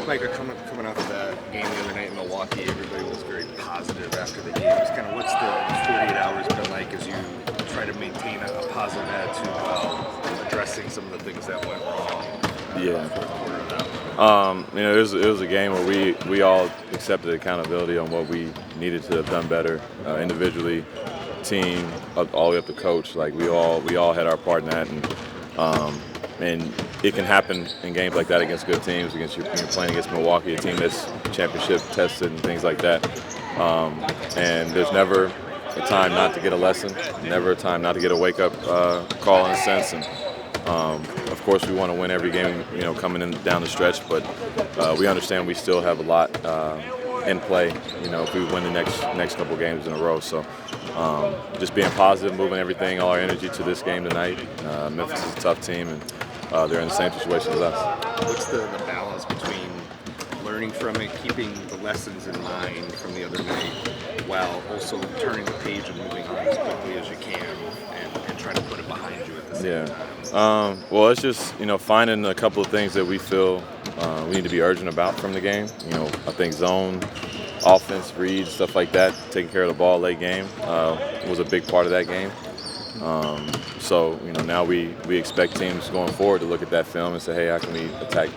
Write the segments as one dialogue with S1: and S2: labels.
S1: Mike, coming off of that game the other night in Milwaukee, everybody was very positive after the game. Just kind of what's the 48 hours been like as you try to maintain a positive attitude while addressing some of the things that went wrong?
S2: Yeah. It was a game where we all accepted accountability on what we needed to have done better individually, team, all the way up to coach. Like we all had our part in that, and it can happen in games like that against good teams. Against you're playing against Milwaukee, a team that's championship tested and things like that. And there's never a time not to get a lesson, never a time not to get a wake-up call in a sense. And of course, we want to win every game, coming in down the stretch. But we understand we still have a lot in play, if we win the next couple games in a row. So just being positive, moving everything, all our energy to this game tonight. Memphis is a tough team, and they're in the same situation as us.
S1: What's the balance between learning from it, keeping the lessons in mind from the other night, while also turning the page and moving on as quickly as you can and trying to put it behind you at the same time?
S2: Well, it's just, finding a couple of things that we feel we need to be urgent about from the game. I think zone, offense, reads, stuff like that, taking care of the ball late game was a big part of that game. So now we expect teams going forward to look at that film and say, hey, how can we attack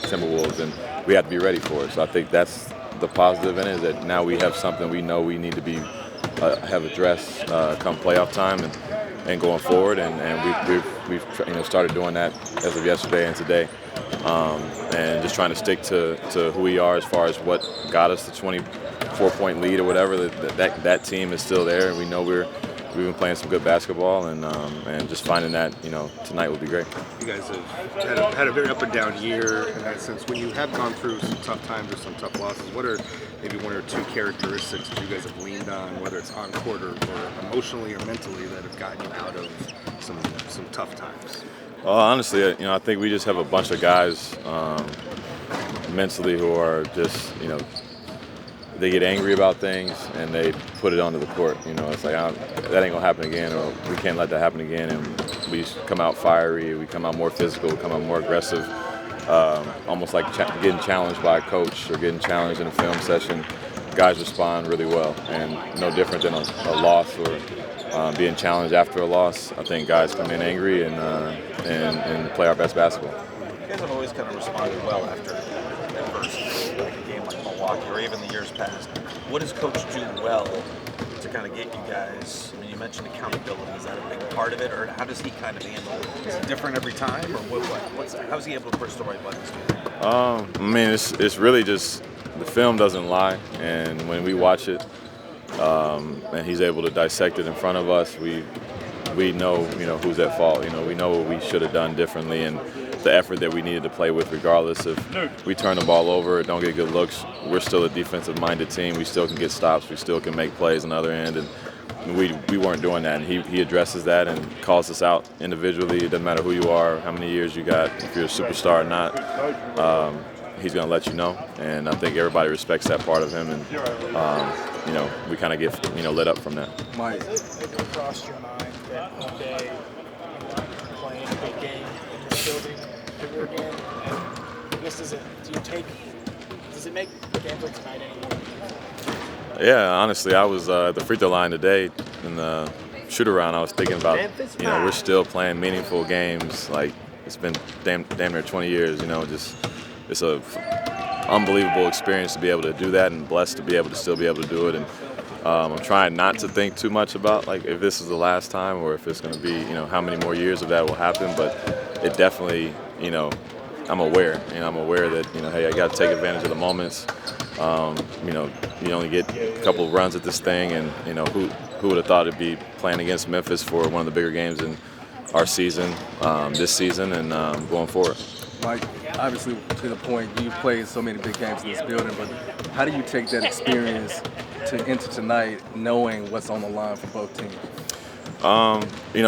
S2: Timberwolves? And we have to be ready for it. So I think that's the positive in it, is that now we have something we know we need to be have addressed come playoff time and going forward. And we've started doing that as of yesterday and today. And just trying to stick to who we are as far as what got us the 24-point lead or whatever. That team is still there, and we know we've been playing some good basketball, and just finding that tonight would be great.
S1: You guys have had a very up and down year in that sense. When you have gone through some tough times or some tough losses, what are maybe one or two characteristics that you guys have leaned on, whether it's on court or emotionally or mentally, that have gotten you out of some tough times?
S2: Well, honestly, I think we just have a bunch of guys mentally who are just, they get angry about things and they put it onto the court. It's like, that ain't gonna happen again, or we can't let that happen again. And we come out fiery, we come out more physical, we come out more aggressive, almost like getting challenged by a coach or getting challenged in a film session. Guys respond really well, and no different than a loss or being challenged after a loss. I think guys come in angry and play our best basketball.
S3: You guys have always kind of responded well after adversity, like a game like Milwaukee or even the years past. What does Coach do well to kind of get you guys? I mean, you mentioned accountability. Is that a big part of it, or how does he kind of handle it? Is it different every time, or how's he able to push the right buttons?
S2: It's really just the film doesn't lie, and when we watch it, and he's able to dissect it in front of us, we know who's at fault. We know what we should have done differently, and the effort that we needed to play with, regardless if we turn the ball over or don't get good looks. We're still a defensive-minded team. We still can get stops. We still can make plays on the other end, and we weren't doing that. And he addresses that and calls us out individually. It doesn't matter who you are, how many years you got, if you're a superstar or not. He's going to let you know, and I think everybody respects that part of him, and we kind of get lit up from that.
S4: Mike, it crossed your mind that one day playing a big game in this building ever again? And I guess does it make games like tonight anymore?
S2: Yeah, honestly, I was at the free throw line today in the Shootaround. I was thinking about we're still playing meaningful games. Like, it's been damn near 20 years. It's a unbelievable experience to be able to do that, and blessed to be able to still be able to do it. And I'm trying not to think too much about like if this is the last time or if it's going to be how many more years of that will happen. But it definitely I'm aware. I'm aware that hey, I got to take advantage of the moments. You only get a couple of runs at this thing, and who would have thought it'd be playing against Memphis for one of the bigger games in our season, this season, and going forward.
S5: Mike, obviously, to the point, you've played so many big games in this building, but how do you take that experience into tonight, knowing what's on the line for both teams?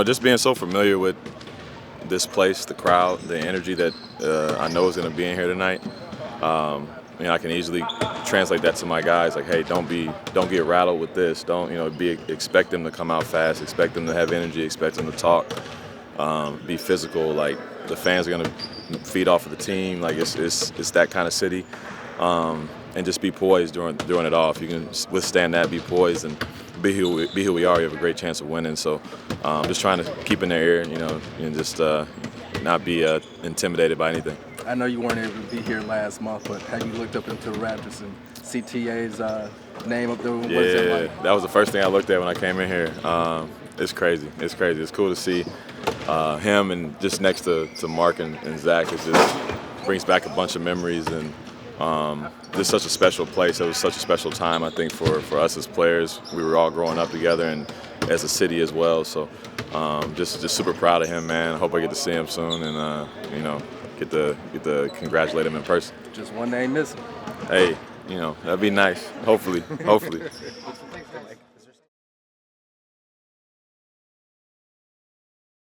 S2: Just being so familiar with this place, the crowd, the energy that I know is going to be in here tonight. I can easily translate that to my guys, like, hey, don't get rattled with this. Expect them to come out fast, expect them to have energy, expect them to talk, be physical, like. the fans are gonna feed off of the team. Like it's that kind of city, and just be poised during it all. If you can withstand that, be poised, and be who we are, you have a great chance of winning. So just trying to keep in their ear, and just not be intimidated by anything.
S5: I know you weren't able to be here last month, but have you looked up into the Raptors and CTA's name up there? What is it like?
S2: That was the first thing I looked at when I came in here. It's crazy. It's crazy. It's cool to see him, and just next to Mark and Zach, it just brings back a bunch of memories, and just such a special place. It was such a special time, I think, for us as players. We were all growing up together, and as a city as well. So just super proud of him, man. I hope I get to see him soon, and get to congratulate him in person.
S5: Just one name missing.
S2: Hey, that'd be nice. Hopefully.